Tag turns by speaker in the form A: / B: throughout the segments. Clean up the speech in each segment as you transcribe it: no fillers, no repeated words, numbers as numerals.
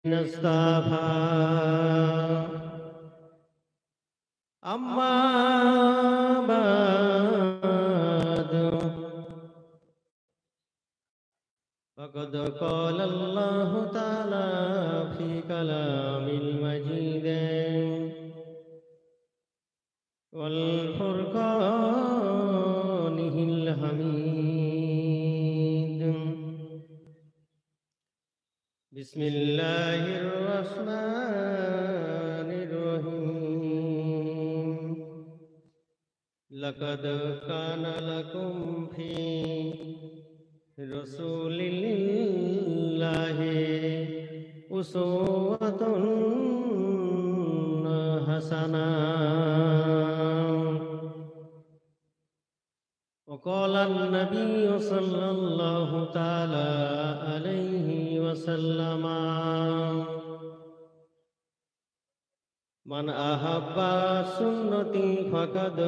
A: نصطفى أما بعد فقد قال الله تعالى في كلام المجيد والفرقانه الحميد بسم الله الرحمن الرحيم لقد كان لكم في رسول الله أسوة حسنة وقال النبي صلى الله تعالى عليه وسلم من أحب سنتي فقد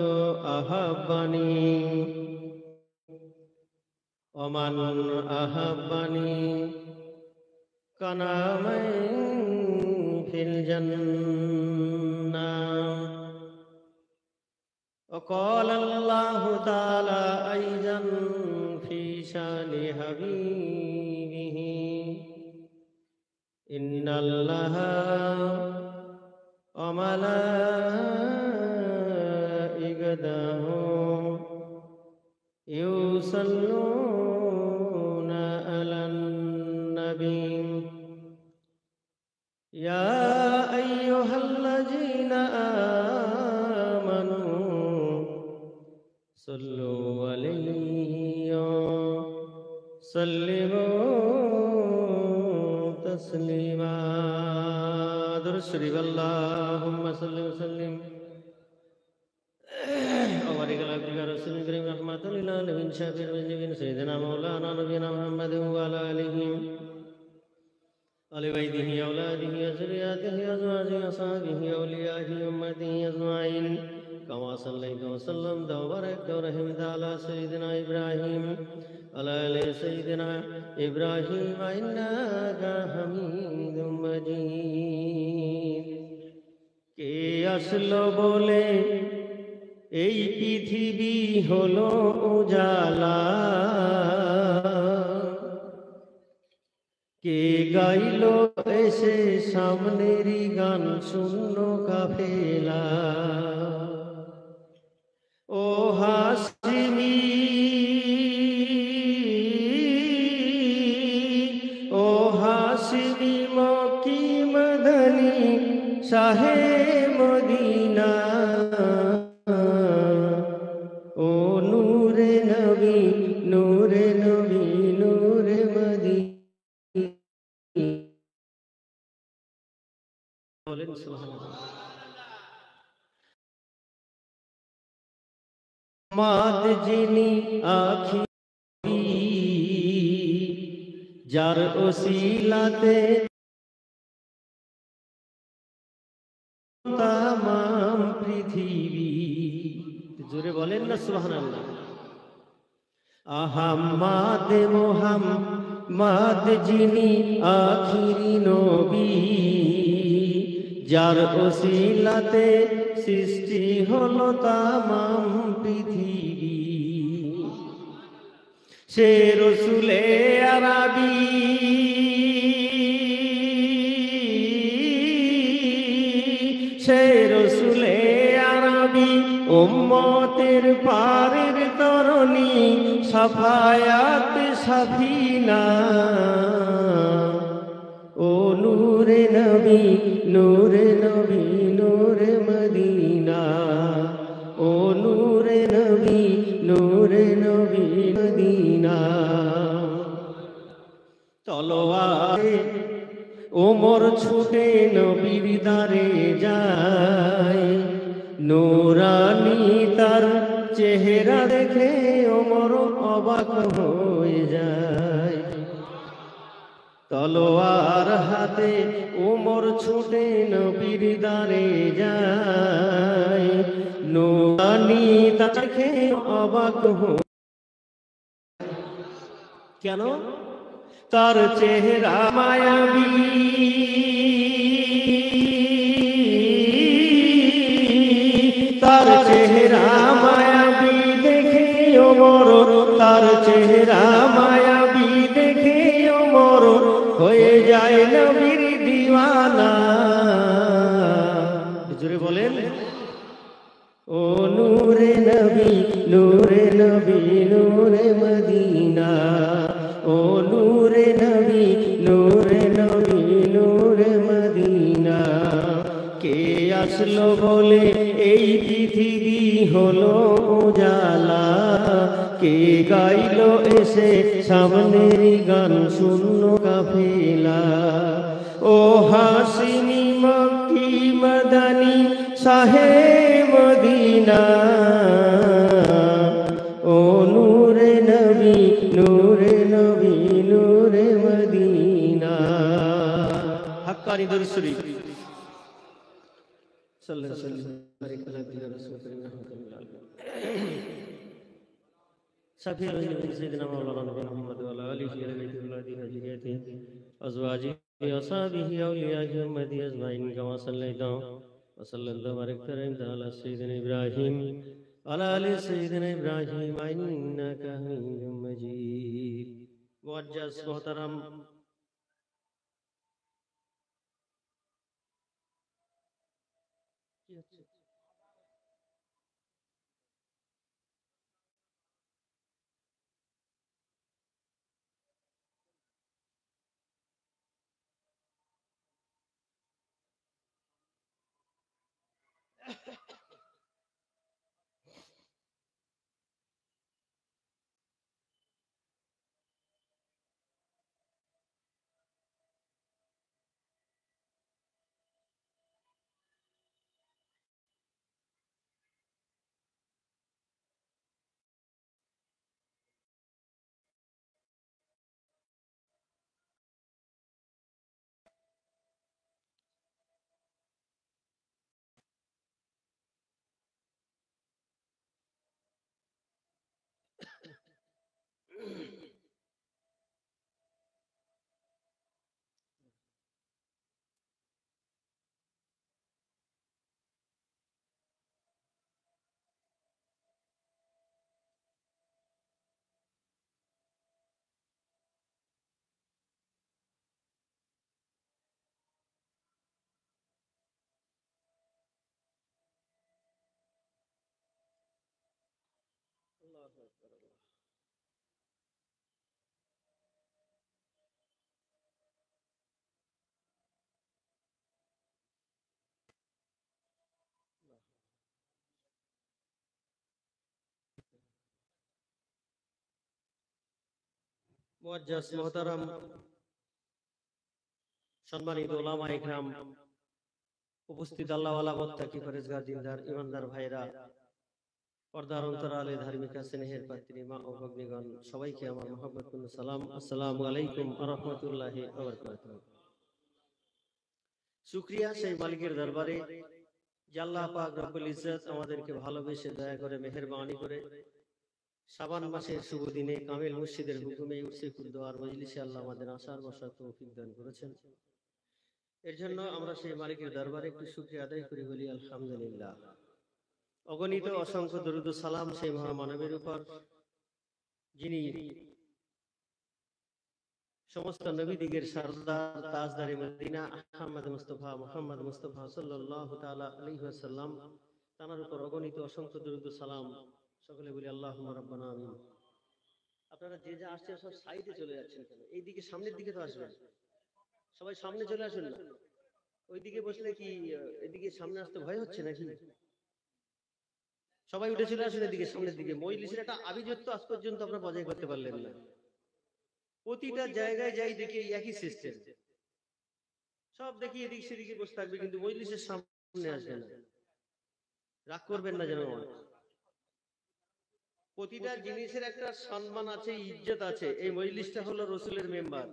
A: أحبني ومن أحبني كان معي في الجنة وقال الله تعالى أيضا في شان حبيبه إن الله وملائكته يصلون على النبي يا أيها الذين آمنوا صلوا عليه وسلموا تسليما درود شريف اللهم صل وسلم وبارك على عبدك رسول الكريم رحمة للعالمين شافع المذنبين سيدنا مولانا نبينا محمد وعلى آله آل بيته أولاده وذرياته أزواجه أصحابه أوليائه أمته أجمعين كما صليت وسلمت وباركت ورحمت على سيدنا إبراهيم على آل سيدنا إبراهيم إنك حميد مجيد কে আসলো বলে এই পৃথিবী হলো উজালা কে গাইল এসে সামনেরই গান শূন্য কাফেলা ও হাসিমি ও হাসিমি মকি মদনী শাহে মদিনা ও নূরে নবী নূরে নবী নূরে মদিনা বলেন সুবহানাল্লাহ মাদ যিনি আখি যার ওসিলাতে তামাম পৃথিবী জোরে বলেন না সুবহানাল্লাহ আহাম্মাদ মুহাম্মাদ যিনি আখিরি নবী যার ওসিলাতে সৃষ্টি হলো তামাম পৃথিবী সে রসুলে আরবি সে রসুলে আরবি উম্মতের পারের তরণী সাফায়াত সাফিনা ও নূরে নবী নূরে নবী নূরে মদিনা ও নূরে নবী নূরে নবী মদিনা তলোয়ারে ওমর ছুটে নবীর দ্বারে যায় নূরানী তার চেহারা দেখে ওমর অবাক হয়ে যায় তলোয়ার হাতে ওমর ছুটে নবীর দ্বারে যায় নূরানী তার দেখে অবাক হয়ে কেন তার চেহারা মায়াবী, তার চেহারা মায়াবী দেখে ওমর, তার চেহারা মায়াবী দেখে ওমর হয়ে যায় নবীর দিওয়ানা। জোরে বলেন, ও নূরে নবী, নূরে নবী, নূরে মদিনা, ও নূরে নবী, নূরে নবী, নূরে মদিনা। কে আসলো বলে এই পৃথিবী হলো উজালা, কে গাইলো এসে সামনের গান শূন্য কাফেলা। ও হাসিনি মক্কি মদনী শাহে মদিনা, ও নূরে নবী, নূরে নবী, নূরে মদিনা। হাক্কানি দরুদ শরীফ। সাল্লাল্লাহু আলাইহি ওয়াসাল্লাম। সাফিউল মুমিনিন সাইয়্যিদিনা মাওলানা নবীনা মুহাম্মদ ওয়া আলা আলিহি ওয়া সাহবিহি ওয়া যিরিয়াতিহি আজওয়াজিহি ওয়া আসহাবিহি আউলিয়াহি উম্মতি আজমাইন কামা সাল্লাইতা ওয়া সাল্লাল্লাহু বারাকতা আলা সাইয়্যিদিনা ইব্রাহিম ওয়া আলা আলি সাইয়্যিদিনা ইব্রাহিম ইন্নাকা হামিদুম মাজিদ। মুআজ্জাজ মুহতারাম মুআজ্জাজ মুহতারাম সম্মানিত উলামায়ে ইকরাম, উপস্থিত আল্লাহওয়ালা মুত্তাকি পরেজগার দিনদার ইমানদার ভাইরা, পর্দার অন্তরালে ধার্মিকা স্নেহের পাত্রী মা ও ভগ্নীগণ, সবাইকে আমার মহব্বতপূর্ণ সালাম। আসসালামু আলাইকুম ওয়া রাহমাতুল্লাহি ওয়া বারাকাতুহু। শুকরিয়া সেই মালিকের দরবারে যে আল্লাহ পাক রব্বুল ইজ্জত আমাদেরকে ভালোবেসে দয়া করে মেহেরবানি করে শাবান মাসের শুভ দিনে কামিল মুর্শিদের হুকুমে উরসিকুল দোয়ার মজলিসে আল্লাহ আমাদের আসার বসার তৌফিক দান করেছেন। এর জন্য আমরা সেই মালিকের দরবারে একটু শুকরিয়া আদায় করি, বলি আলহামদুলিল্লাহ। অগণিত অসংখ্য দরুদ ও সালাম সেই মহামানবের উপর যিনি সমস্ত নবীদিগের সরদার তাজদারে মদিনা আহমদ মুস্তাফা মুহাম্মদ মুস্তাফা সাল্লাল্লাহু তাআলা আলাইহি ওয়াসাল্লাম, তার উপর অগণিত অসংখ্য দরুদ ও সালাম। সকলে বলি আল্লাহুম্মা রাব্বানা আমিন। আপনারা যে যা আসছেন সব সাইডে চলে যাচ্ছেন কেন? এইদিকে সামনের দিকে তো আসবেন, সবাই সামনে চলে আসুন না। ওইদিকে বসলে কি এদিকে সামনে আসতে ভয় হচ্ছে নাকি? সবাই উঠে চলে আসুন এদিকে সামনের দিকে। মজলিসের একটা আভিজাত্য আজ পর্যন্ত আপনারা বজায় করতে পারলেন না। প্রতিটা জায়গায় যাই দেখি একই সিস্টেম, সব দেখি এদিক সেদিকে বসে থাকবে, কিন্তু মজলিসের সামনে আসবে না। রাগ করবেন না যেন। প্রতিটা জিনিসের একটা সম্মান আছে, ইজ্জত আছে। এই মজলিসটা হলো রসুলের মেম্বার।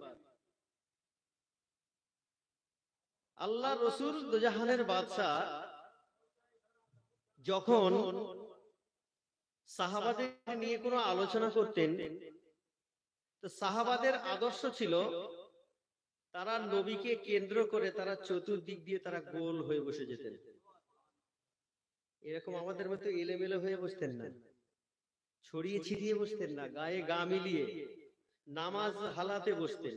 A: আল্লাহ রসুল দোজাহানের বাদশা যখন সাহাবাদের নিয়ে কোনো আলোচনা করতেন, তো সাহাবাদের আদর্শ ছিল তারা নবীকে কেন্দ্র করে তারা চতুর্দিক দিয়ে তারা গোল হয়ে বসে যেতেন। এরকম আমাদের মতো এলোমেলো হয়ে বসতেন না, ছড়িয়ে ছিটিয়ে বসতেন না, গায়ে গা মিলিয়ে নামাজ হালাতে বসতেন।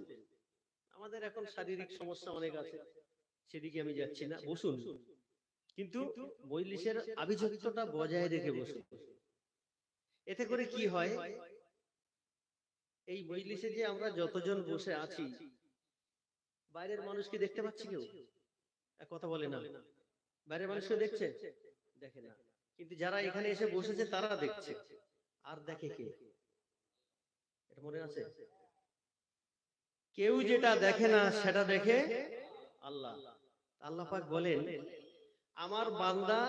A: আমাদের এখন শারীরিক সমস্যা অনেক আছে, সেদিকে আমি যাচ্ছি না, বসুন, কিন্তু মজলিসের আভিজাত্যটা বজায় রেখে বসুন। এতে করে কি হয়, এই মজলিসে যে আমরা যতজন বসে আছি, বাইরের মানুষকে দেখতে পাচ্ছি কেউ? কথা বলে না। বাইরের মানুষকে দেখছে? দেখে না। কিন্তু যারা এখানে এসে বসেছে তারা দেখছে। আর দেখে কে? এটা মনে আছে? কেউ যেটা দেখে না সেটা দেখে আল্লাহ। আল্লাহ পাক বলেন, আমার বান্দা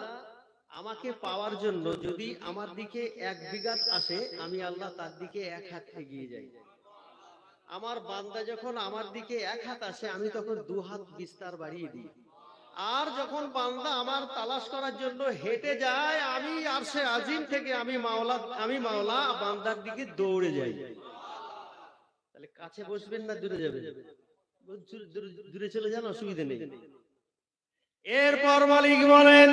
A: আমাকে পাওয়ার জন্য যদি আমার দিকে 1 বিঘাত আসে, আমি আল্লাহ তার দিকে 1 হাত এগিয়ে যাই। আমার বান্দা যখন আমার দিকে 1 হাত আসে, আমি তখন 2 হাত বিস্তার বাড়িয়ে দিই। আর যখন বান্দা আমার তালাশ করার জন্য হেঁটে যায়, আমি আরশে আজিম থেকে আমি মাওলা বান্দার দিকে দৌড়ে যাই। তাহলে কাছে বসবেন না দূরে যাবেন? দূরে চলে যান, অসুবিধা নেই। এরপর মালিক বলেন,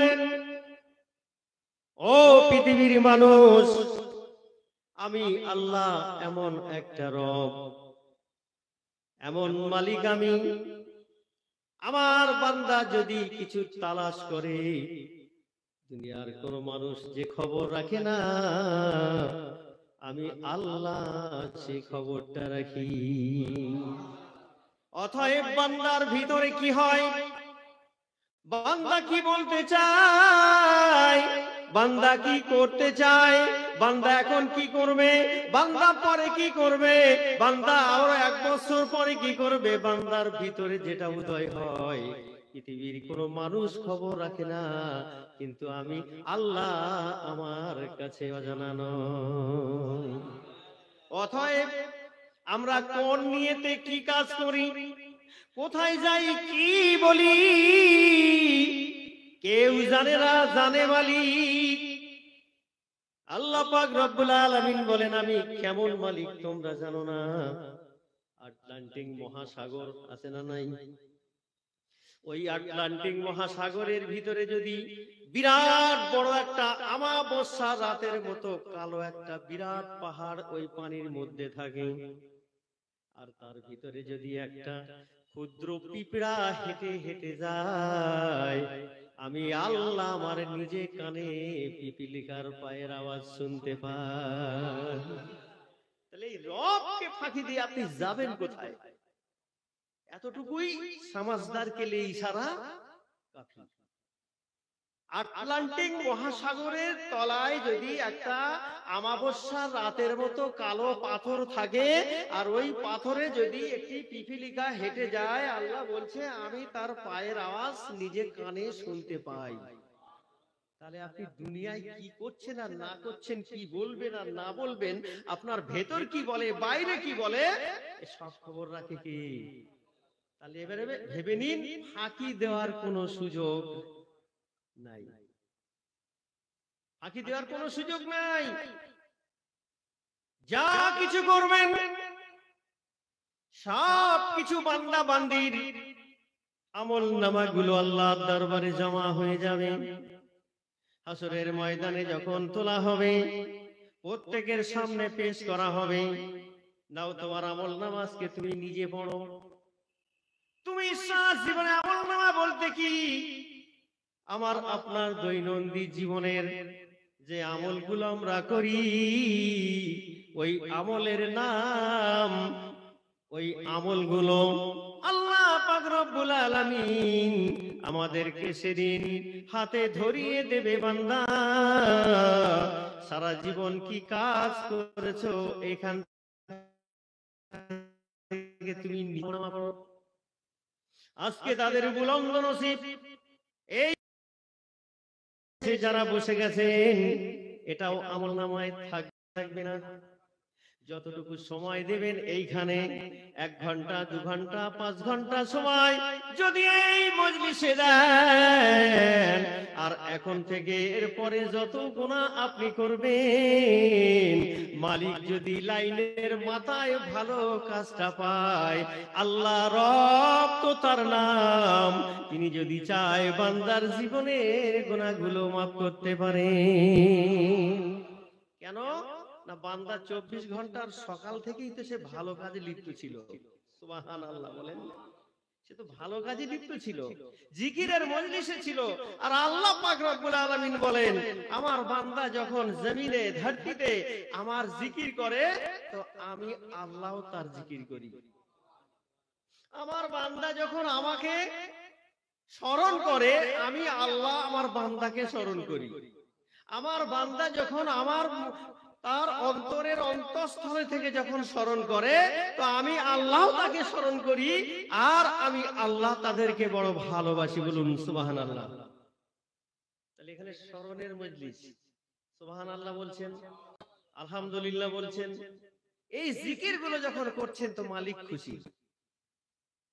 A: ও পৃথিবীর মানুষ, আমি আল্লাহ এমন একটা রব, এমন মালিক আমি, আমার বান্দা যদি কিছু তালাশ করে, দুনিয়ার কোন মানুষ যে খবর রাখে না, আমি আল্লাহ সে খবরটা রাখি। অতএব বান্দার ভিতরে কি হয়, বান্দা কি বলতে চায়, বান্দা কি করতে চায়, বান্দা এখন কি করবে, বান্দা পরে কি করবে, বান্দা আরো 1 বছর পরে কি করবে, বান্দার ভিতরে যেটা উদয় হয়, পৃথিবীর কোনো মানুষ খবর রাখে না, কিন্তু আমি আল্লাহ আমার কাছে অজানা নয়। অতএব আমরা কোন নিয়তে কি কাজ করি, কোথায় যাই, কি বলি, কেউ জানে না, জানে মালিক আল্লাহ পাক রব্বুল আলামিন বলেন, আমি কেমন মালিক তোমরা জানো না। আটলান্টিক মহাসাগর আছে না নাই? ওই আটলান্টিক মহাসাগরের ভিতরে যদি বিরাট বড় একটা আমাবস্যা রাতের মতো কালো একটা বিরাট পাহাড় ওই পানির মধ্যে থাকে, আর তার ভিতরে যদি একটা ক্ষুদ্র পিঁপড়া হেঁটে হেঁটে যায়, আমি আল্লাহ আমার নিজে কানে পিপিলিকার পায়ের আওয়াজ শুনতে পাই। তাহলে এই রবকে ফাঁকি দিয়ে আপনি যাবেন কোথায়? এতটুকুই সমাজদার কে লিয়ে ইশারা কাফি। আটলান্টিক মহাসাগরের তলায় যদি একটা আমাবস্যার রাতের মতো কালো পাথর থাকে, আর ওই পাথরে যদি একটি পিপিলিকা হেঁটে যায়, আল্লাহ বলছে আমি তার পায়ের আওয়াজ নিজে কানে শুনতে পাই। তাহলে আপনি দুনিয়ায় কি করছেন আর না করছেন, কি বলবেন আর না বলবেন, আপনার ভেতর কি বলে, বাইরে কি বলে, সব খবর রাখে কি? তাহলে এবারে ভেবে নিন, ফাঁকি দেওয়ার কোনো সুযোগ নাই, ফাঁকি দেওয়ার কোনো সুযোগ নাই। যা কিছু করবেন সব কিছু বান্দা বান্দির আমল নামাগুলো আল্লাহর দরবারে জমা হয়ে যাবে। হাসরের ময়দানে যখন তোলা হবে, প্রত্যেকের সামনে পেশ করা হবে, নাও তোমার আমল নামাজকে তুমি নিজে পড়ো। তুমি সারা জীবনে আমল নামা বলতে কি, আমার আপনার দৈনন্দিন জীবনের যে আমলগুলো আমরা করি, ওই আমলের নাম, ওই আমলগুলো আল্লাহ পাক রব্বুল আলামিন আমাদেরকে সেদিন হাতে ধরিয়ে দেবে, বান্দা সারা জীবন কি কাজ করেছো, এখান থেকে তুমি আমলনামা পড়ো। আজকে তাদের বুলন্দ নসিব, এই যারা বসে গেছেন, এটাও আমলনামায় থাকবে না। যতটুকু সময় দেবেন এইখানে 1 ঘন্টা 2 ঘন্টা 5 ঘন্টা সময় যদি এই মজলিসে দেন, আর এখন থেকে এরপরে যত গুনাহ আপনি করবেন, মালিক যদি লাইনের মাথায় ভালো কাজটা পায়, আল্লাহ রব তো তার নাম, তিনি যদি চায় বান্দার জীবনের গুনাহগুলো মাফ করতে পারেন। কেন না, বান্দা 24 ঘন্টার সকাল থেকেই তো সে ভালো কাজে লিপ্ত ছিল। সুবহানাল্লাহ বলেন। সে তো ভালো কাজে লিপ্ত ছিল, জিকিরের মজলিসে ছিল। আর আল্লাহ পাক রব্বুল আলামিন বলেন, আমার বান্দা যখন জমিনে ধরতিতে আমার জিকির করে, তো আমি আল্লাহও তার জিকির করি। আমার বান্দা যখন আমাকে স্মরণ করে, আমি আল্লাহ আমার বান্দাকে স্মরণ করি। আমার বান্দা যখন আমার তার অন্তরের অন্তঃস্থলে থেকে যখন স্মরণ করে, তো আমি আল্লাহ তাকে স্মরণ করি, আর আমি আল্লাহ তাদেরকে বড় ভালোবাসি। বলুন সুবহানাল্লাহ। তাহলে এখানে স্মরণের মজলিস, সুবহানাল্লাহ বলছেন, আলহামদুলিল্লাহ বলছেন, এই জিকির গুলো যখন করছেন তো মালিক খুশি।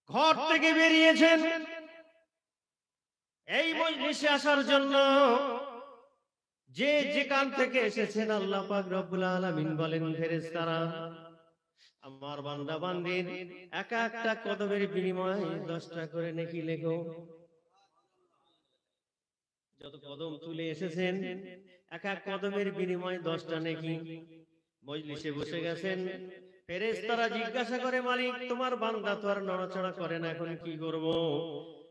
A: ঘর থেকে বেরিয়েছেন এই মজলিসে আসার জন্য, যে যেখান থেকে এসেছেন, আল্লাহ পাক রব্বুল আলামিন বলেন, ফেরেশতারা আমার বান্দা বান্দির এক একটা কদমের বিনিময়ে 10টা করে নেকি লেখো। যত কদম তুলে এসেছেন, এক এক কদমের বিনিময়ে 10টা নেকি। মজলিসে বসে গেছেন, ফেরেশতারা জিজ্ঞাসা করে, মালিক তোমার বান্দা তো আর নড়াচড়া করে না, এখন কি করব?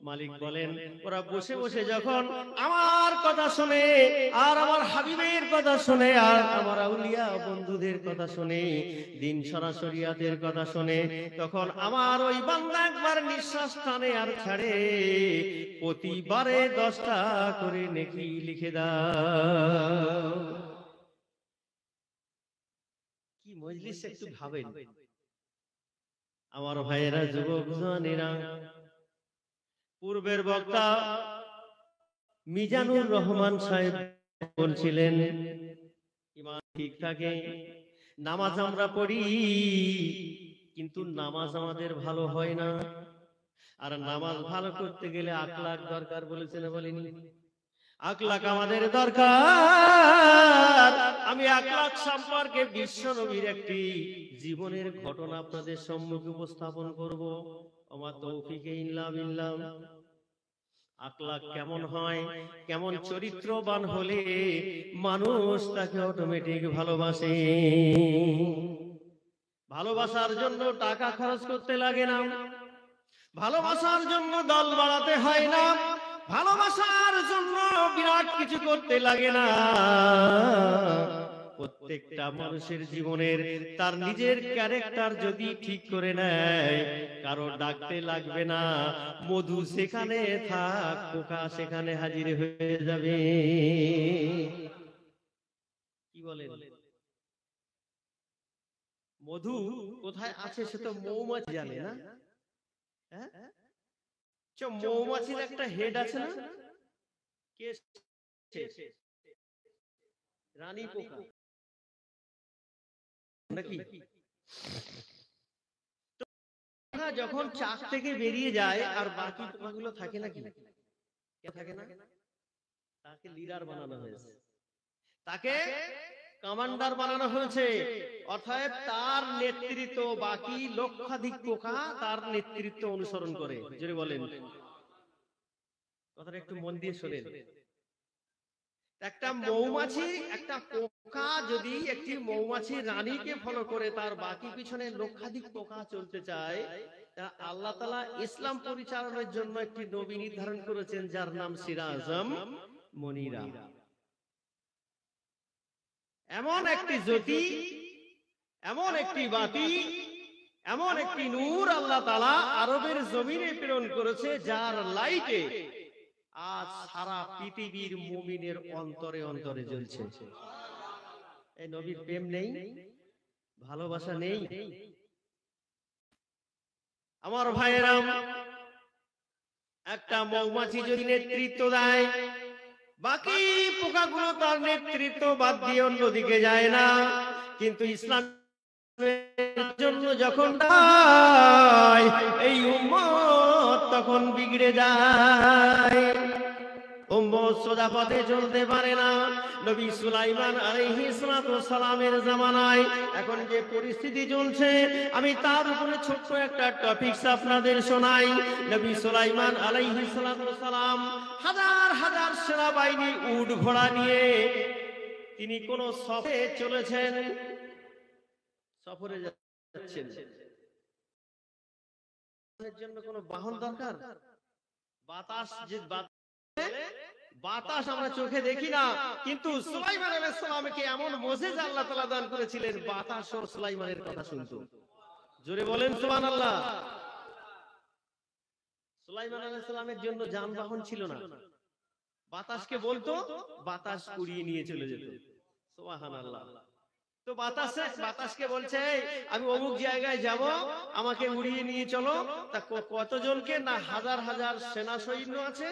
A: মালিক বলেন, ওরা বসে বসে যখন আমার কথা শুনে, আর আমার হাবিবের কথা শুনে, আর আমার আউলিয়া বন্ধুদের কথা শুনে, দিন সরাসরিয়াতের কথা শুনে, তখন আমার ওই বান্দা একবার নিঃশ্বাস টানে আর ছাড়ে, প্রতিবারে 10টা করে নেকি লিখে দাও। কি মজলিস একটু ভাবেন আমার ভাইয়েরা, যুবক জনেরা। পূর্বের বক্তা মিজানুর রহমান সাহেব বলছিলেন, ঈমান ঠিক থাকে, নামাজ আমরা পড়ি, কিন্তু নামাজ আমাদের ভালো হয় না। আর নামাজ ভালো করতে গেলে আখলাক দরকার, বলেছেন বলেনি? আখলাক আমাদের দরকার। আমি আখলাক সম্পর্কে বিশ্ব নবীর একটি জীবনের ঘটনা আপনাদের সম্মুখে উপস্থাপন করব। আমার তৌফিকে ইল্লা বিল্লাহ। আখলাক কেমন হয়, কেমন চরিত্রবান হলে মানুষ তাকে অটোমেটিক ভালোবাসে। ভালোবাসার জন্য টাকা খরচ করতে লাগে না, ভালোবাসার জন্য দল বাড়াতে হয় না, ভালোবাসার জন্য বিরাট কিছু করতে লাগে না। প্রত্যেকটা মানুষের জীবনের তার নিজের ক্যারেক্টার যদি ঠিক করে নেয়, কারো ডাকতে লাগবে না, মধু সেখানে থাক, পোকা সেখানে হাজির হয়ে যাবে। কি বলেন? মধু কোথায় আছে সে তো মৌমাছি জানে না। হ্যাঁ, মৌমাছির একটা হেড আছে না, কে? রানী পোকা নাকি? যখন চাক থেকে বেরিয়ে যায়, আর বাকি পোকাগুলো থাকে নাকি? থাকে না। তাকে লিডার বানানো হয়েছে, তাকে কমান্ডার বানানো হয়েছে, অর্থাৎ তার নেতৃত্ব বাকি লক্ষাধিক পোকা তার নেতৃত্ব অনুসরণ করে। যদি বলেন কথাটা একটু মন দিয়ে শোনেন। একটা মৌমাছি, একটা পোকা যদি একটি মৌমাছি রানীকে ফলো করে, তার বাকি পিছনে লক্ষাধিক পোকা চলতে চায়, তা আল্লাহ তাআলা ইসলাম পরিচালনার জন্য একটি নবী নির্ধারণ করেছেন, যার নাম সিরাজম মুনিরা। এমন একটি জ্যোতি, এমন একটি বাতি, এমন একটি নূর আল্লাহ তাআলা আরবের জমিনে প্রেরণ করেছে, যার লাইটে আজ সারা পৃথিবীর মুমিনের অন্তরে অন্তরে জ্বলছে। এই নবীর প্রেম নেই, ভালোবাসা নেই? আমার ভাইয়েরা, একটা মৌমাছি যদি নেতৃত্ব দেয়, বাকি পোকাগুলো তার নেতৃত্ব বাদ দিয়ে অন্যদিকে যায় না। কিন্তু ইসলাম জন্য যখন দায়, এই উম্মত তখন বিগড়ে যায়, উম্মত সোজা পথে চলতে পারে না। নবী সুলাইমান আলাইহিস সালামের জামানায় এখন যে পরিস্থিতি চলছে, আমি তার উপরে ছোট্ট একটা টপিকস আপনাদের শোনাই। নবী সুলাইমান আলাইহিস সালাম হাজার হাজার সেনাবাহিনী উট ঘোড়া নিয়ে তিনি কোন সফরে চলেছেন, সফরে যাচ্ছেন। এর জন্য কোনো বাহন দরকার? বাতাস, যে বাতাস আমরা চোখে দেখি না, কিন্তু সুলাইমান আলাইহিস সালামকে এমন মুজিজা আল্লাহ তাআলা দান করেছিলেন, বাতাস ও সুলাইমানের কথা শুনতো। জোরে বলেন সুবহানাল্লাহ। সুলাইমান আলাইহিস সালামের জন্য যানবাহন ছিল না, বাতাসকে বলতো, বাতাস উড়িয়ে নিয়ে চলে যেত। সুবহানাল্লাহ। তো বাতাসকে বলছে, আমি অমুক জায়গায় যাব, আমাকে উড়িয়ে নিয়ে চলো। তা কতজনকে? না, হাজার হাজার সেনা সৈন্য আছে,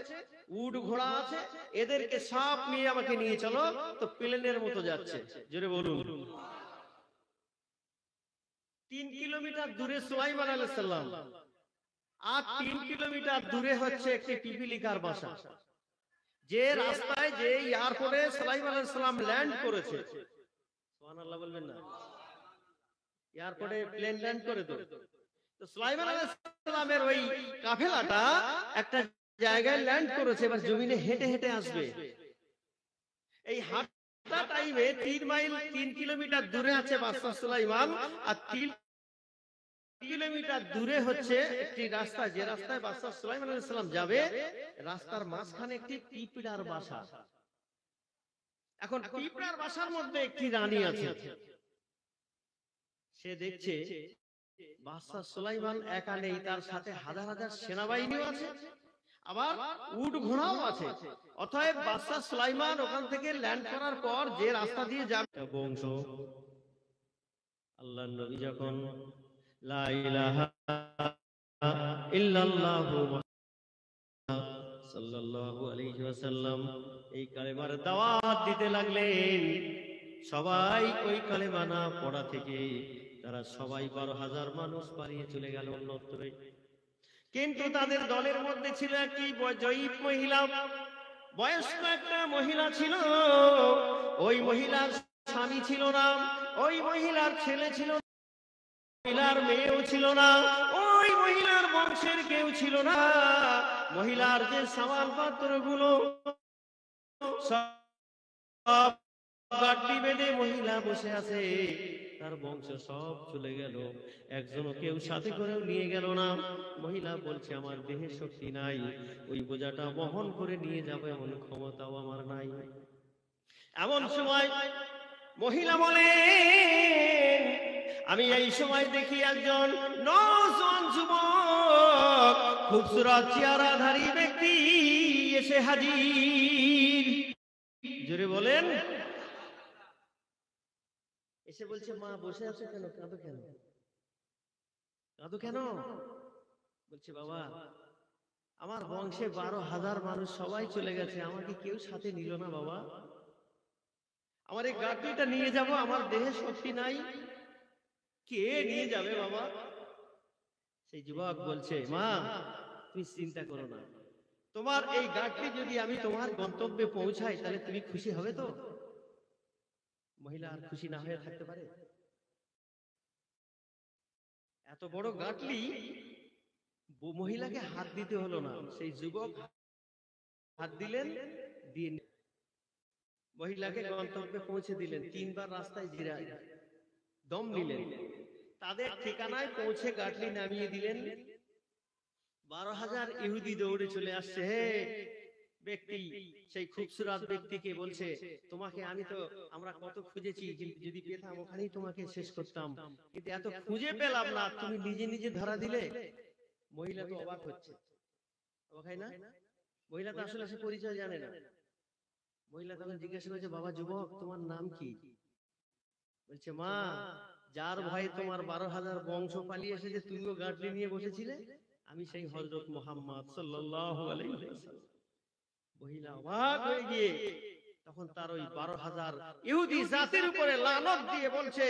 A: উট ঘোড়া আছে, এদেরকে সব নিয়ে আমাকে নিয়ে চলো। তো প্লেনের মতো যাচ্ছে। জোরে বলুন। 3 কিলোমিটার দূরে সুলাইমান আলাইহিস সালাম, আর 3 কিলোমিটার দূরে হচ্ছে একটি পিপিলিকার বাসা। যে রাস্তায়, যে এয়ারপোর্টে সুলাইমান আলাইহিস সালাম ল্যান্ড করেছে, সুবহানাল্লাহ বলবেন না? এয়ারপোর্টে প্লেন ল্যান্ড করে তো সুলাইমান আলাইহিস সালামের ওই কাফেলাটা একটা জায়গায় ল্যান্ড করেছে, এবার জমিনে হেঁটে হেঁটে আসবে। এই হাঁটা টাইমে 3 কিলোমিটার দূরে আছে বাদশা সুলাইমান, আর 3 কিলোমিটার দূরে হচ্ছে একটি রাস্তা, যে রাস্তায় বাদশা সুলাইমান আলাইহিস সালাম যাবে, রাস্তার মাঝখানে একটি পিঁপড়ার বাসা। এখন পিঁপড়ার বাসার মধ্যে একটি রানী আছে। সে দেখছে বাদশা সুলাইমান একা নেই, তার সাথে হাজার হাজার সেনাবাহিনীও আছে, আবার উট ঘোড়াও আছে। অতএব বাদশা সুলাইমান ওখান থেকে ল্যান্ড করার পর যে রাস্তা দিয়ে যাবে, বংশ আল্লাহর নবী যখন লা ইলাহা ইল্লাল্লাহু সাল্লাল্লাহু আলাইহি ওয়াসাল্লাম এই কালেমার দাওয়াত দিতে লাগলেন, সবাই ওই কালেমা না পড়া থেকে তারা সবাই 12,000 মানুষ পালিয়ে চলে গেল অন্যত্রে। কিন্তু তাদের দলের মধ্যে ছিল একটি জয়ীফ মহিলা, বয়স্ক একটা মহিলা ছিল। ওই মহিলার স্বামী ছিল না, ওই মহিলার ছেলে ছিল না, মহিলার মেয়েও ছিল না, ওই মহিলার বংশের কেউ ছিল না। মহিলার যে সামাল পাত্রগুলো সব গাড়ি বেঁধে মহিলা বসে আছে, তার বংশ সব চলে গেল, একজনও কেউ সাথে করেও নিয়ে গেল না। মহিলা বলছে, আমার দেহে শক্তি নাই, ওই বোঝাটা বহন করে নিয়ে যাবে এমন ক্ষমতাও আমার নাই। এমন সময় মহিলা বলে, আমি এই সময় দেখি একজন নওজোয়ান যুবক, খুবসুরত চেহারাধারী ব্যক্তি এসে হাজির। জোরে বলেন। এসে বলছে, মা বসে আছো কেন? কাঁদো কেন? কাঁদো কেন? বলছে, বাবা আমার বংশে 12,000 মানুষ সবাই চলে গেছে, আমাকে কেউ সাথে নিল না বাবা, আমার এই গাড়িটা নিয়ে যাব, আমার দেহে শক্তি নাই, কে নিয়ে যাবে বাবা? সেই যুবক বলছে, মা তুমি চিন্তা করো না, তোমার এই গাড়ি যদি আমি তোমার গন্তব্যে পৌঁছাই তাহলে তুমি খুশি হবে তো? মহিলা আর খুশি না হয়ে থাকতে পারে? এত বড় গাটলি মহিলাকে হাত দিতে হলো না, সেই যুবক হাত দিলেন, দিয়ে মহিলাকে গন্তব্যে পৌঁছে দিলেন। 3 বার রাস্তায় জিরায় দম নিলেন, তাদের ঠিকানায় পৌঁছে গাটলি নামিয়ে দিলেন। 12,000 ইহুদি দৌড়ে চলে আসছে। হে ব্যক্তি, সেই খুবসুরত ব্যক্তিকে বলছে, তোমাকে আমরা কত খুঁজেছি, যদি পেতাম ওখানেই তোমাকে শেষ করতাম, কিন্তু এত খুঁজে পেলাম না, তুমি নিজে নিজে ধরা দিলে। মহিলা তো অবাক হচ্ছে, অবাক হয় না? মহিলা তো আসলে সে পরিচয় জানে না। মহিলা তখন জিজ্ঞাসা করছে, বাবা যুবক তোমার নাম কি? বলছে, মা যার ভয়ে তোমার 12,000 বংশ পালিয়ে এসেছে, তুমিও গাড়ি নিয়ে বসেছিলে, আমি সেই হযরত মুহাম্মদ সাল্লাল্লাহু আলাইহি ওয়াসাল্লাম। মহিলা অবাক হয়ে গিয়ে তখন তার ওই 12,000 ইহুদি জাতির উপরে লানত দিয়ে বলছে,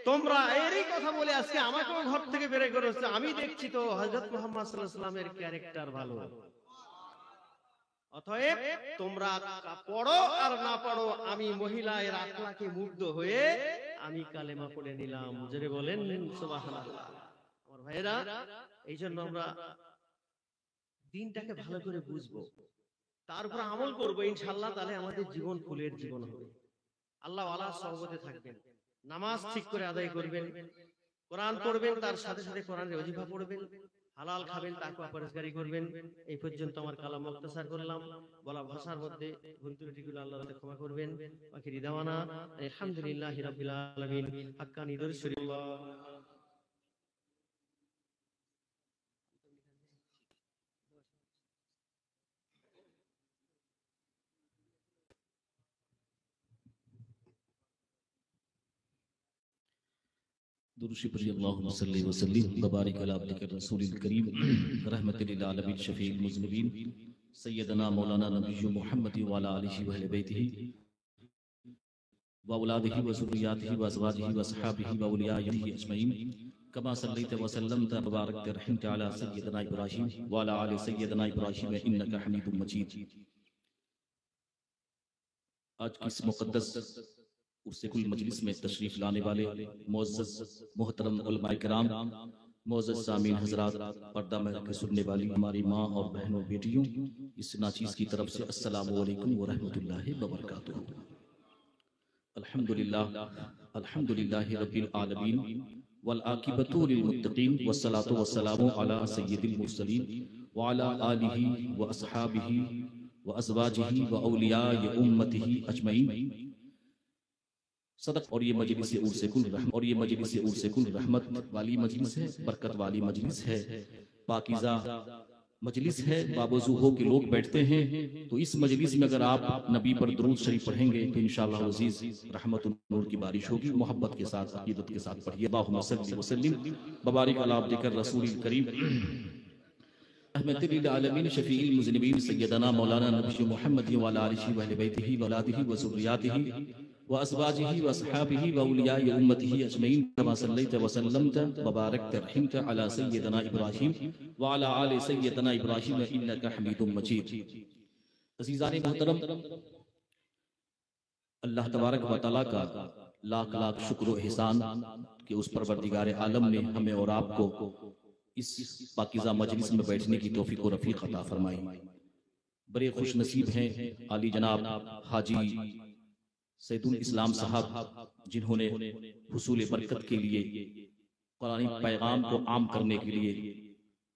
A: তোমরা এরই কথা বলে আজকে আমাকেও ঘর থেকে বের করেছো, আমি দেখছি তো হযরত মুহাম্মদ সাল্লাল্লাহু আলাইহি ওয়াসাল্লামের ক্যারেক্টার ভালো, অতএব তোমরা পড়ো আর না পড়ো, আমি মহিলা এর আখলাকে মুগ্ধ হয়ে আমি কালেমা পড়ে নিলাম। জোরে বলেন সুবহানাল্লাহ। আমার ভাইরা, এই জন্য আমরা দিনটাকে ভালো করে বুঝবো, তার উপর আমল করবো ইনশাআল্লাহ, তাহলে আমাদের জীবন ফুলের জীবন হবে। আল্লাহ ওয়ালা সহবতে থাকবেন, নামাজ ঠিক করে আদায় করবেন, কোরআন পড়বেন, তার সাথে সাথে কোরআনের ওজিফা পড়বেন, হালাল খাবেন, তাকওয়া পরহেজগারি করবেন। এই পর্যন্ত আমার কালাম মুখতাসার করলাম, বলা ভাষার মধ্যে ভুল ত্রুটিগুলো আল্লাহর কাছে ক্ষমা করবেন। আখিরি দাওয়ানা আলহামদুলিল্লাহি রাব্বিল আলামিন। হাক্কানি দরুদ শরীফ।
B: दुरूद पढ़िए अल्लाहुम्मा सल्ली व सल्लिम व बारिक अला अब्दिका रसूलिल करीम रहमतुल लिल आलमीन शफीउल मुज़निबीन सय्यदना मौलाना नबी मुहम्मद व अला आलिहि व अहले बैतिहि व औलादिहि व ज़ुर्रिय्यातिहि व अज़वाजिहि व असहाबिहि व औलियाइहि अजमईन कमा सल्लैता व सल्लमता व बारकता रहमता अला सय्यदना इब्राहीम व अला आलि सय्यदना इब्राहीम इन्नका हमीदुम मजीद। आज की इस मुक़द्दस उससे कुल मजलिस में तशरीफ लाने वाले मुअज़्ज़ज़ मोहतरम उलमाए किराम, मुअज़्ज़ज़ सामीन हज़रात, पर्दा में के सुनने वाली हमारी माँ और बहनों बेटियों, इस नाचीज़ की तरफ से अस्सलामु अलैकुम व रहमतुल्लाहि व बरकातुहू। अल्हम्दुलिल्लाह अल्हम्दुलिल्लाहि रब्बिल आलमीन वल आकिबतु लिल मुत्तकीन वस्सलातु वस्सलामु अला सय्यिदिल मुरसलीन व अला आलिहि व अस्हाबिहि व अज़वाजिहि व औलियाए उम्मतिहि अजमईन। सदक। और ये मजलिस उर्से कुल रहमत वाली मजलिस है, बरकत वाली मजलिस है, पाकीज़ा मजलिस है, बावजू हो के लोग बैठते हैं। तो इस मजलिस में अगर आप नबी पर दुरूद शरीफ पढ़ेंगे तो इंशाअल्लाह अज़ीज़ रहमत नूर की बारिश होगी। मोहब्बत के साथ, अक़ीदत के साथ पढ़िए। अल्लाहुम्मा सल्लि व सल्लिम व बारिक अला अब्दिका रसूलिल करीम रहमतुल लिल आलमीन शफीउल मुज़निबीन सय्यदना मौलाना नबी मुहम्मद व अला आलिहि व अहले बैतिहि व औलादिहि व ज़ुर्रिय्यातिहि व अस्वाजिहि व असहाबिहि व औलियाए उम्मतिहि अजमईन कमा सल्लैता व सल्लमता व बारकता रहमता अला सय्यदना इब्राहीम व अला आलि सय्यदना इब्राहीम इन्नका हमीदुम मजीद। अज़ीज़ान मोहतरम, अल्लाह तबारक व तआला का लाख लाख शुक्र व एहसान कि उस परवरदिगार आलम ने हमें और आपको इस पाकीज़ा मजलिस में बैठने की तौफीक व रफ़ीक अता फरमाई। बड़े खुश नसीब हैं आली जनाब हाजी सैयदुल इस्लाम साहब, जिन्होंने हुसूल बरकत के लिए, कुरानी पैगाम को आम करने के लिए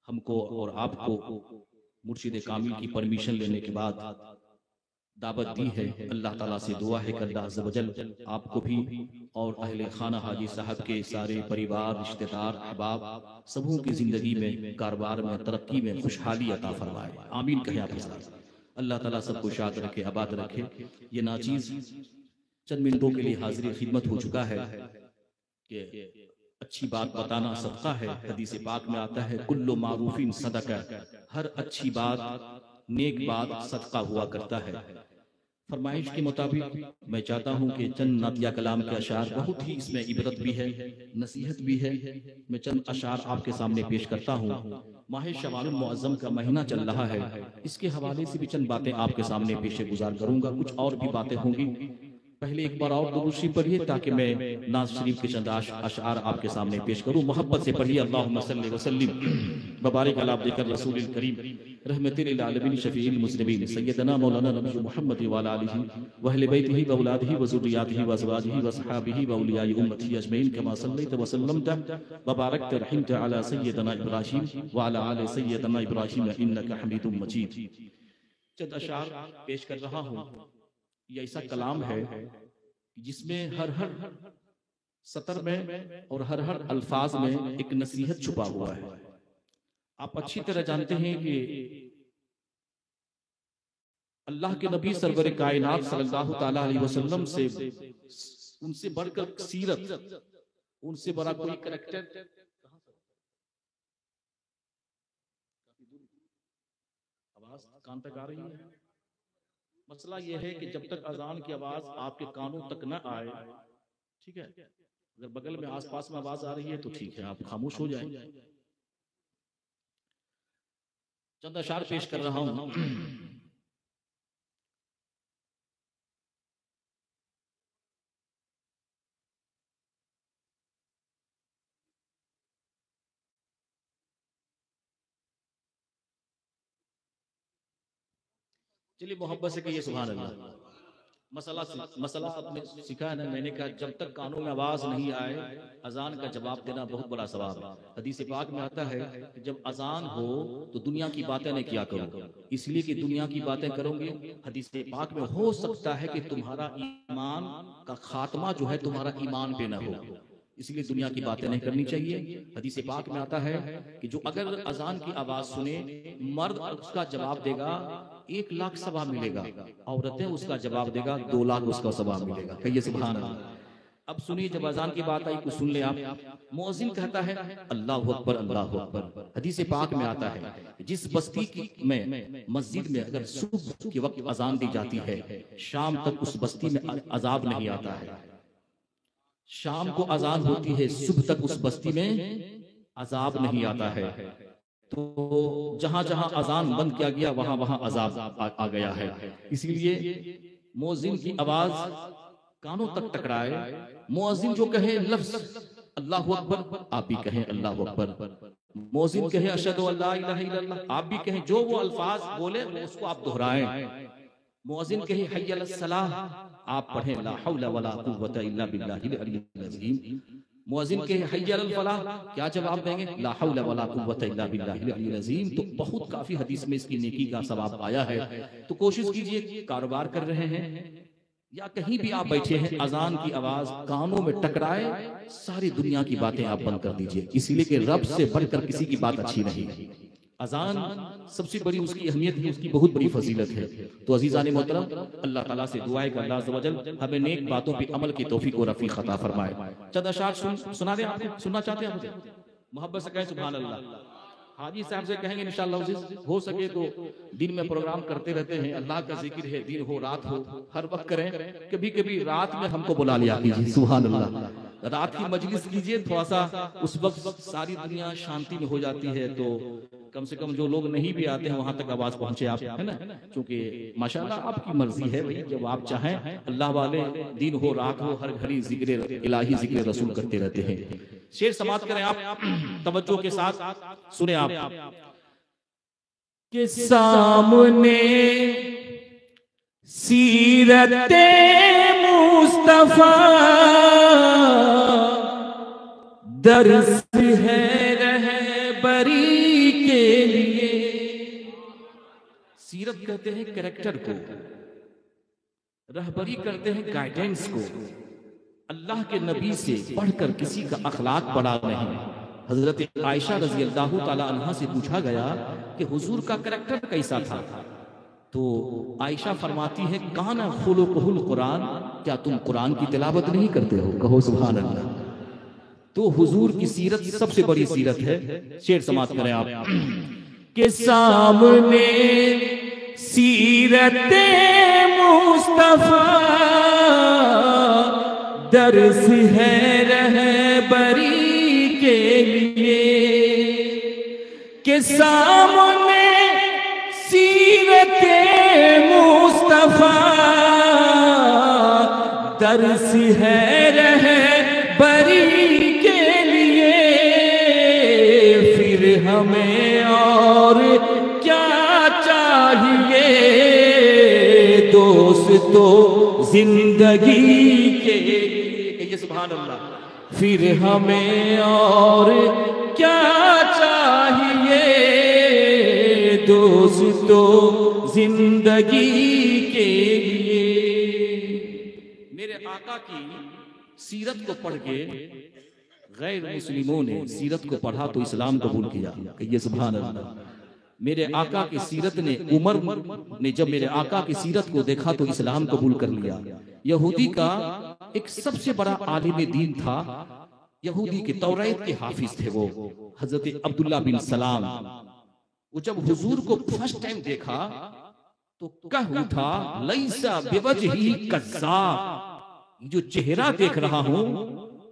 B: हमको और आपको मुर्शिद कामिल की परमिशन लेने के बाद दावत दी है। अल्लाह ताला से दुआ है कि अल्लाह अज़्ज़ व जल आपको भी और अहले खाना हाजी साहब के सारे परिवार, रिश्तेदार, अहबाब सबों की जिंदगी में, कारोबार में, तरक्की में खुशहाली अता फरमाए। आमीन कहें आपके साथ। अल्लाह ताला सबको शाद रखे, आबाद रखे। ये नाचीज़ चंद मिनटों के लिए हाजिर खिदमत हो चुका है कि अच्छी बात बताना सदका है। हदीस पाक में आता है कुल्लु मारूफिन सदका, हर अच्छी बात, नेक बात सदका हुआ करता है। फरमाइश के मुताबिक मैं चाहता हूँ कि चंद नातिया कलाम के अशार, बहुत ही इसमें इबरत भी है, नसीहत भी है। मैं चंद अशार आपके सामने पेश करता हूँ। माह शवाल मुअज़्ज़म का महीना चल रहा है, इसके हवाले से भी चंद बातें आपके सामने पेश गुजार करूंगा। कुछ और भी बातें होंगी। पहले एक बार और दुरूद शरीफ पढ़िए ताकि मैं नाज़ शरीफ के चंद अशआर आपके सामने पेश करूं। मोहब्बत से पढ़िए। अल्लाहुम्मा सल्लि व सल्लिम व बारिक अला अब्दिका रसूलिल करीम रहमतुल लिल आलमीन शफीउल मुज़निबीन सय्यदना मौलाना नबी मुहम्मद व अला आलिहि व अहले बैतिहि व औलादिहि व ज़ुर्रिय्यातिहि व अज़वाजिहि व असहाबिहि व औलियाए उम्मतिहि अजमईन कमा सल्लैता व सल्लमता व बारकता रहमता अला सय्यदना इब्राहीम व अला आलि सय्यदना इब्राहीम इन्नका हमीदुम मजीद। चंद अशआर पेश कर रहा हूं। ये ऐसा कलाम है जिसमें हर हर सतर में और हर हर अल्फाज में एक नसीहत छुपा हुआ है। आप अच्छी तरह जानते हैं कि अल्लाह के नबी सरवर कायनात सल्लल्लाहु ताला अलैहि वसल्लम से, उनसे बढ़कर सीरत, उनसे बड़ा कोई करैक्टर आवाज कान तक आ रही है? मसला यह है कि जब तक अजान की आवाज आपके कानों तक न आए, ठीक है, अगर बगल में आसपास में आवाज आ रही है तो ठीक है, आप खामोश हो जाएं। चंद अशार पेश कर रहा हूं। चलिए मोहब्बत से कहिए सुभान अल्लाह। मसला आपने सीखा है ना, मैंने कहा जब तक कानों में आवाज नहीं आए अजान का जवाब देना बहुत बड़ा सवाब है। हदीस पाक में आता है कि जब अजान हो तो दुनिया की बातें न किया करो, इसलिए कि दुनिया की बातें करोगे, हदीस पाक में हो सकता है कि तुम्हारा ईमान का खात्मा जो है तुम्हारा ईमान पे न हो, इसलिए दुनिया की बातें नहीं करनी चाहिए। हदीस पाक में आता है कि जो अगर अजान की आवाज सुने, मर्द उसका जवाब देगा 1 लाख सवाब मिलेगा, औरतें उसका जवाब देगा 2 लाख उसका सवाब मिलेगा। कहिए सुभान अल्लाह। अब सुनिए, जब अजान की बात आई कुछ सुन ले आप। मुअज्जिन कहता है अल्लाहु अकबर अल्लाहु अकबर। हदीस पाक में आता है जिस बस्ती की में मस्जिद में अगर सुबह के वक्त अजान दी जाती है, शाम तक उस बस्ती में अजाब नहीं आता है। शाम को अजान होती है, सुबह तक उस बस्ती में अजाब नहीं आता है। तो जहां जहां अजान बंद किया गया वहां वहां अजाब आ गया है। इसीलिए मुअज्जिन की आवाज कानों तक टकराए। मुअज्जिन जो कहे लफ्ज अल्लाहु अकबर, आप भी कहें अल्लाहु अकबर। मुअज्जिन कहे अशहदु अल्ला इलाहा इल्लल्लाह, आप भी कहें। जो वो अल्फाज बोले उसको आप दोहराएं। मुअज्जिन कहे हय्य अलस सलाह, आप पढ़ें ला हौला वला कुव्वता इल्ला बिल्लाहिल अलिय्यिल अज़ीम। मुअज्जिन कहे हय्य अलल फलाह, क्या जवाब देंगे? ला हौला वला कुव्वता इल्ला बिल्लाहिल अलिय्यिल अज़ीम। तो बहुत काफी हदीस में इसकी नेकी का सवाब आया है। तो कोशिश कीजिए, कारोबार कर रहे हैं या कहीं भी आप बैठे हैं, अजान की आवाज कानों में टकराए, सारी दुनिया की बातें आप बंद कर दीजिए, इसीलिए कि रब से बढ़कर किसी की बात अच्छी नहीं है। अजान सबसे बड़ी उसकी अहमियत है, उसकी बहुत बड़ी फजीलत है। तो अजीजान मोहतरम, अल्लाह ताला से दुआ है कि अल्लाह अज़्ज़ व जल हमें नेक बातों पे अमल की तौफीक और रफीक अता फरमाए। चंद अशार सुना दें आपको, सुनना चाहते हैं मुझे? मोहब्बत से कहें सुभान अल्लाह। हाजी साहब से कहेंगे इंशाअल्लाह, हो सके तो दिन में प्रोग्राम करते रहते हैं, अल्लाह का जिक्र है, दिन हो रात हो हर वक्त करें। कभी कभी रात में हमको बुला लिया कीजिए, सुभान अल्लाह। रात की मजलिस कीजिए, थोड़ा सा उस वक्त सारी दुनिया शांति में हो जाती है, तो कम से कम जो लोग नहीं भी आते हैं वहां तक आवाज पहुंचे आप, है ना? क्योंकि माशाल्लाह आपकी मर्जी है भाई, जब आप चाहें। अल्लाह वाले दिन हो रात हो हर घड़ी जिक्र इलाही जिक्र रसूल करते रहते हैं। शेर समाप्त करें आप तवज्जो के साथ, सुने आप। के सामने सीरते मुस्तफा दर्स है रहबरी के लिए। सीरत कहते हैं कैरेक्टर को, रहबरी करते हैं गाइडेंस को। अल्लाह के नबी से बढ़कर किसी का अखलाक बड़ा नहीं। हजरत आयशा रजी अल्लाह ताला अन्हा से पूछा गया कि हुजूर का कैरेक्टर कैसा था, तो आयशा फरमाती है काना खुलुकुहुल कुरान, क्या तुम कुरान की तिलावत नहीं करते हो? कहो सुभान अल्लाह। तो हुजूर की सीरत सबसे बड़ी सीरत है। शेर समाप्त करें आप। के सामने सीरते मुस्तफा दर्स है रहबरी के लिए। के सामने सीरते मुस्तफा दर्स है रहबरी के लिए। फिर हमें और क्या चाहिए दोस्तों जिंदगी के लिए? सुभान अल्लाह। फिर हमें और क्या चाहिए दोस्तों जिंदगी के लिए? मेरे आका की सीरत को पढ़ के गैर मुस्लिमों ने सीरत को पढ़ा तो इस्लाम कबूल किया। कहिए सुभान अल्लाह। मेरे आका की सीरत ने, उमर ने जब मेरे आका की सीरत को देखा तो इस्लाम कबूल कर लिया। यहूदी का एक सबसे बड़ा आलिम दीन था, यहूदी के तौरात के हाफिज थे वो, हजरत अब्दुल्ला बिन सलाम। वो जब हुजूर को फर्स्ट टाइम देखा तो कह उठा लैसा बिवजही कज़्ज़ाब, जो चेहरा देख रहा हूं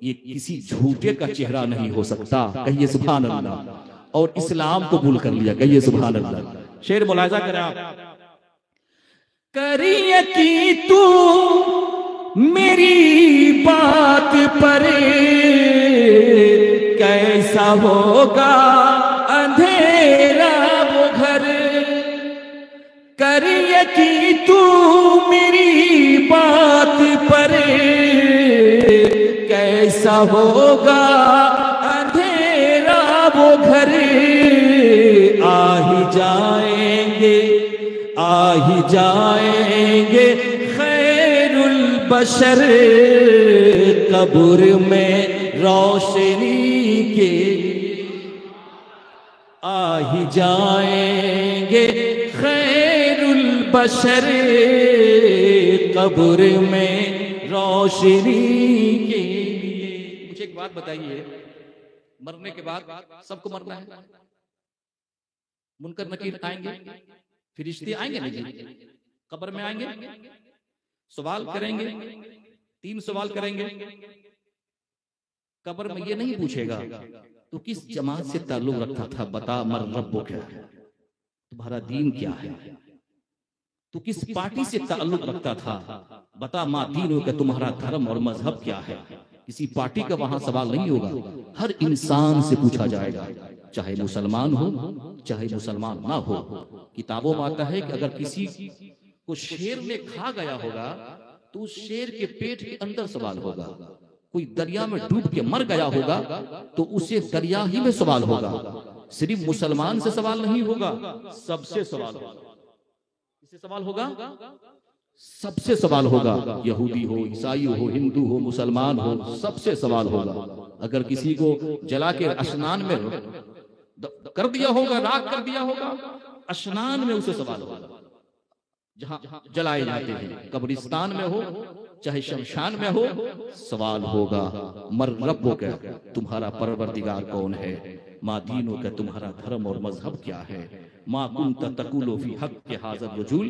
B: ये किसी झूठे का चेहरा नहीं हो सकता। कहिए सुभान अल्लाह। और इस्लाम कबूल कर लिया। कहिए सुभान अल्लाह। शेर मुलाहिजा करें आप। करिए कि तू मेरी बात पर कैसा होगा अंधेरा वो घर, करिए कि तू मेरी बात पर कैसा होगा अंधेरा वो घर। आ ही जाएंगे खैरुल बशर कब्र में रोशनी के, आ ही जाएंगे खैरुल बशर कब्र में रोशनी के लिए। मुझे एक बात बताइए, मरने के बाद सबको मरना है? मुनकर नकीर आएंगे, फरिश्ते आएंगे नहीं? कब्र में आएंगे, सवाल करेंगे, 3 सवाल करेंगे। कब्र में ये नहीं पूछेगा तो किस जमात से ताल्लुक रखता था, बता मर रब्बो क्या है, तुम्हारा दीन क्या है, तो किस पार्टी से ताल्लुक रखता था, बता माँ दीनों का तुम्हारा धर्म और मजहब क्या है। किसी पार्टी का वहां सवाल नहीं होगा, हर इंसान से पूछा जाएगा, चाहे मुसलमान हो चाहे मुसलमान ना हो। किताबों में आता है कि अगर किसी को शेर ने खा गया होगा तो उस शेर के पेट के अंदर सवाल होगा। कोई दरिया में डूब के मर गया होगा तो उसे दरिया ही में सवाल होगा। सिर्फ मुसलमान से सवाल नहीं होगा, सबसे सवाल होगा। किससे सवाल होगा? सबसे सवाल होगा। यहूदी हो, ईसाई हो, हिंदू हो, मुसलमान हो, सबसे सवाल होगा। अगर किसी को जला के स्नान में कर दिया होगा, राख कर दिया होगा, स्नान में उसे सवाल होगा। जहां जलाए जाते हैं, कब्रिस्तान में हो चाहे शमशान में हो, सवाल होगा। मर रब्बो का, तुम्हारा परवरदिगार कौन है, माँ दीनों का, तुम्हारा धर्म और मजहब क्या है, माँ कुंता तकुलो फी हक के हाज़र वजूल।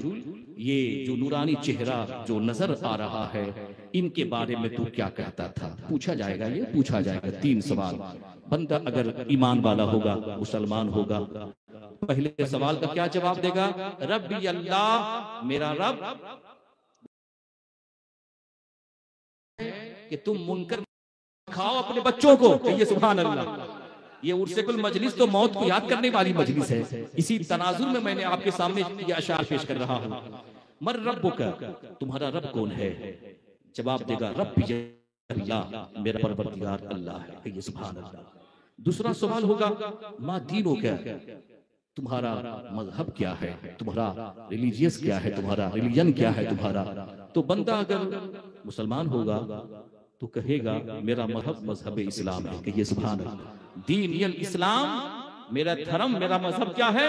B: ये जो नूरानी चेहरा जो नजर आ रहा है, इनके बारे में तू क्या कहता था, पूछा जाएगा। ये पूछा जाएगा 3 सवाल। बंदा अगर ईमान वाला होगा, मुसलमान होगा, पहले सवाल का क्या जवाब देगा? रब्बी अल्लाह, मेरा रब कि तुम मुनकर खाओ अपने बच्चों को। कहिए सुभान अल्लाह। ये उर्सेकुल मजलिस तो मौत को याद करने वाली मजलिस है। इसी तनाजुर में मैंने आपके सामने ये अशार पेश कर रहा हूँ। मर रब्बुका, तुम्हारा रब कौन है? जवाब देगा रब्बी अल्लाह, मेरा परवरदिगार अल्लाह है। कहिए सुभान अल्लाह। दूसरा सवाल होगा माँ दीनों क्या, तुम्हारा मजहब क्या है, तुम्हारा रिलीजियस क्या है, तुम्हारा रिलीजन क्या है तुम्हारा। तो बंदा अगर मुसलमान होगा तो कहेगा मेरा मजहब इस्लाम है। कहिए सुभान अल्लाह। दीन इस्लाम, मेरा धर्म, मेरा मजहब क्या है?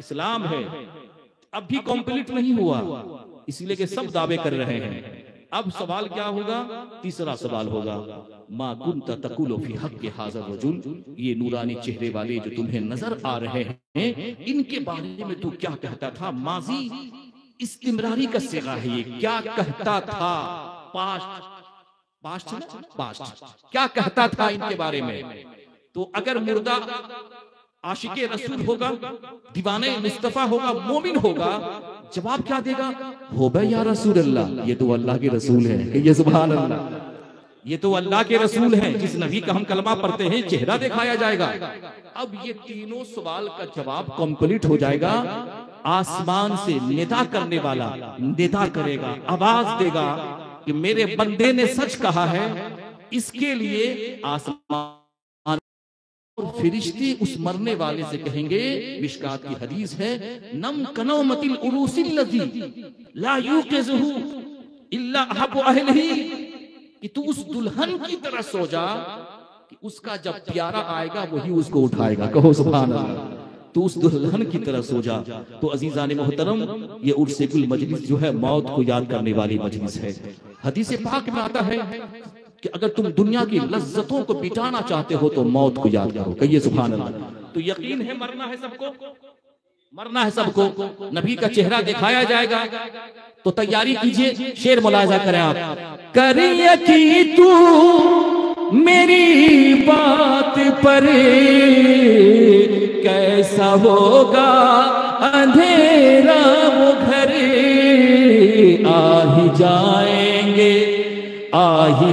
B: इस्लाम है। अब भी कंप्लीट नहीं हुआ, इसलिए कि सब दावे कर रहे हैं। अब सवाल क्या होगा? तीसरा सवाल होगा मा कुंता तकुलो फी हक के हाज़र रजुल। ये नूरानी चेहरे वाले जो तुम्हें नजर आ रहे हैं, इनके बारे में तू क्या कहता था? माजी इस्तिमरारी का सिगा है ये, क्या कहता था? पास्ट क्या कहता था इनके बारे में? तो अगर मुर्दा आशिके रसूल होगा, दीवाने मुस्तफा होगा, मोमिन होगा, जवाब क्या देगा? हो बे या रसूल अल्लाह, ये तो अल्लाह के रसूल है। कि ये सुभान अल्लाह, ये तो अल्लाह के रसूल हैं। जिस नबी का हम कलमा पढ़ते हैं चेहरा दिखाया जाएगा। अब ये तीनों सवाल का जवाब कंप्लीट हो जाएगा। आसमान से निदा करने वाला निदा करेगा, आवाज देगा कि मेरे बंदे ने सच कहा है। इसके लिए आसमान और फरिश्ते उस मरने वाले से कहेंगे, मिशकात की हदीस है, नम कनौमतिल उरूसिल लज़ी ला यूक़िज़ुहु इल्ला अहब्बु अहलिही, कि तू उस दुल्हन की तरह सो जा कि उसका जब प्यारा आएगा वही उसको उठाएगा। कहो सुभान अल्लाह। तो उस दुल्हन की तरह सो जा। तो अजीजान मोहतरम, ये उर्सेकुल मजलिस जो है मौत को याद करने वाली मजलिस है। हदीस पाक में आता है कि अगर तुम दुनिया की लज्जतों को बिटाना चाहते हो तो मौत को याद करो। कहिए सुभान अल्लाह। तो यकीन है मरना है सबको, मरना है सबको, नबी का चेहरा दिखाया जाएगा, तो तैयारी कीजिए। शेर मुलाजा करें आप। कर यकीन तू मेरी बात पर, कैसा होगा अंधेरा वो घर, आ ही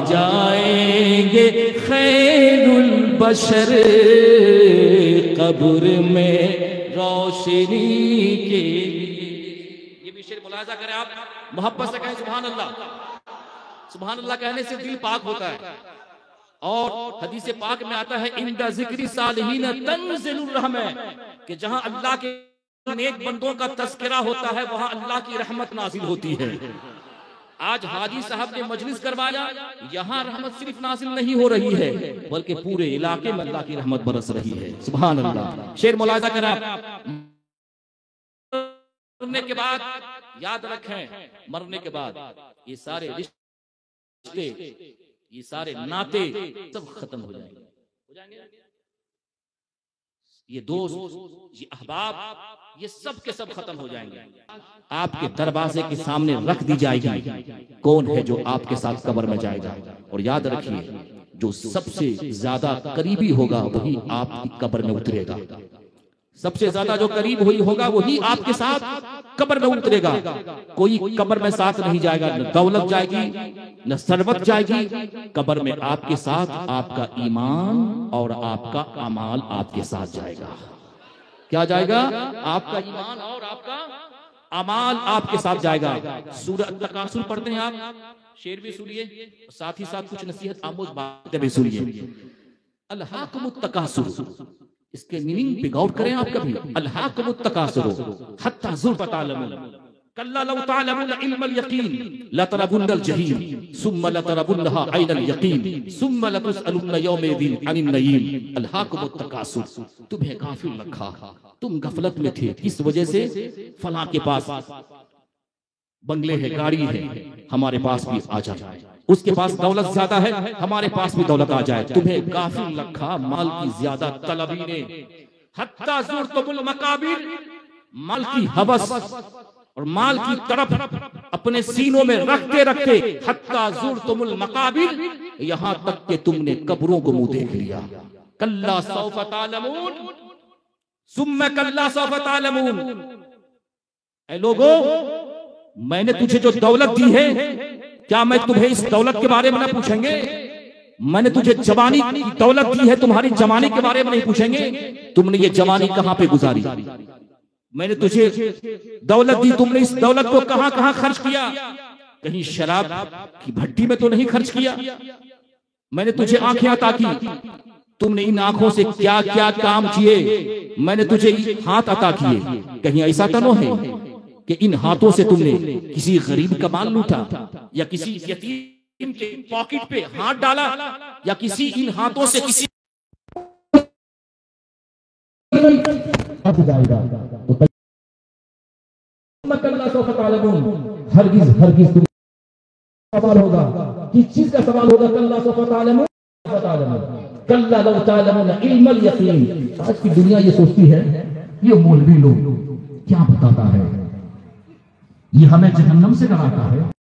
B: जाएंगे खैरुल बशर, कब्र में रोशनी के लिए। ये भी शेर मुलाजा करें आप, मोहब्बत से कहें सुभान अल्लाह। सुभान अल्लाह कहने से दिल पाक होता है। और हदीस पाक में आता है इंदा जिक्री सालिहीन तंज़िलुर रहमा, कि जहां अल्लाह के नेक बंदों का तज़किरा होता है वहां अल्लाह की रहमत नाजिल होती है। आज हाजी साहब ने मजलिस करवाया, यहाँ रहमत सिर्फ नाजिल नहीं हो रही है बल्कि पूरे इलाके में अल्लाह की रहमत बरस रही है। सुभान अल्लाह। शेर मुलाजा करा। मरने के बाद याद रखें, मरने के बाद ये सारे रिश्ते, ये सारे नाते सब खत्म हो जाएंगे। ये दोस्त, ये अहबाब, ये सब के सब खत्म हो जाएंगे। आपके दरवाजे के सामने रख दी जाएगी कौन है जो आपके साथ कब्र में जाएगा। और याद रखिए, जो सबसे ज्यादा करीबी होगा वही आपकी कब्र में उतरेगा। सबसे ज्यादा जो करीब हुई होगा वही आपके साथ कब्र में उतरेगा। कोई कब्र में साथ नहीं जाएगा, न दौलत जाएगी न सरवत जाएगी। कब्र में आपके साथ आपका ईमान और आपका अमाल आपके साथ जाएगा। क्या जाएगा? आपका ईमान और आपका अमाल आपके साथ जाएगा। सूरह तकासुर पढ़ते हैं आप, शेर भी सुनिए, साथ ही साथ कुछ नसीहत आमोज बातें भी सुनिए। अल्हाकुमुत तकासुर, इसके मीनिंग पे गौर करें आप कभी। अल्हाकुमुत तकासुर हत्ता ज़ुरफ़ तालमुन, कल्ला लौ तालमुन इल्मल यकीन लतरबुन्नल जहीम सुम्मा लतरबुन्नहा ऐनल यकीन सुम्मा लतुसअलुन्न यौमइदिन अनिन नईम। अल्हाकुमुत तकासुर, तुम्हें गाफिल रखा, तुम गफलत में थे, किस वजह से? फलां के पास बंगले है, गाड़ी है, हमारे पास भी आ जाए। उसके पास दौलत ज्यादा है, हमारे पास भी दौलत आ जाए। तुम्हें गाफिल रखा माल की ज्यादा तलबी ने। हत्ता ज़ुरतुमुल मकाबिर, माल की हवस और माल की तरफ अपने सीनों में रखते रखते हत्ता ज़ुरतुमुल मकाबिर, यहां तक कि तुमने कब्रों को मुंह देख लिया। कल्ला सौफ़ तालमून सुम्मा कल्ला सौफ़ तालमून। ऐ लोगों, मैंने तुझे जो दौलत दी है, क्या मैं तुम्हें इस दौलत के बारे में न पूछेंगे? मैंने तुझे जवानी की दौलत दी है, तुम्हारी जवानी के बारे में नहीं पूछेंगे? तुमने ये जवानी कहां पे गुजारी? मैंने तुझे दौलत दी, तुमने इस दौलत को कहां कहां खर्च किया? कहीं शराब की भट्टी में तो नहीं खर्च किया? मैंने तुझे आंखें अता की, तुमने इन आंखों से क्या क्या काम किए? मैंने तुझे हाथ अता किए, कहीं ऐसा तो नहीं है कि इन हाथों से तुमने किसी गरीब का माल लूटा, या किसी यतीम के पॉकेट पे हाथ डाला, या किसी इन हाथों से किसी हरगिज हरगिज सवाल होगा। किस चीज का सवाल होगा? कल्ला सौफ़ तालमून, कल्ला लौ तालमून इल्मल यकीन। आज की दुनिया ये सोचती है ये मौलवी लोग क्या बताता है, ये हमें जहन्नम से डराता है।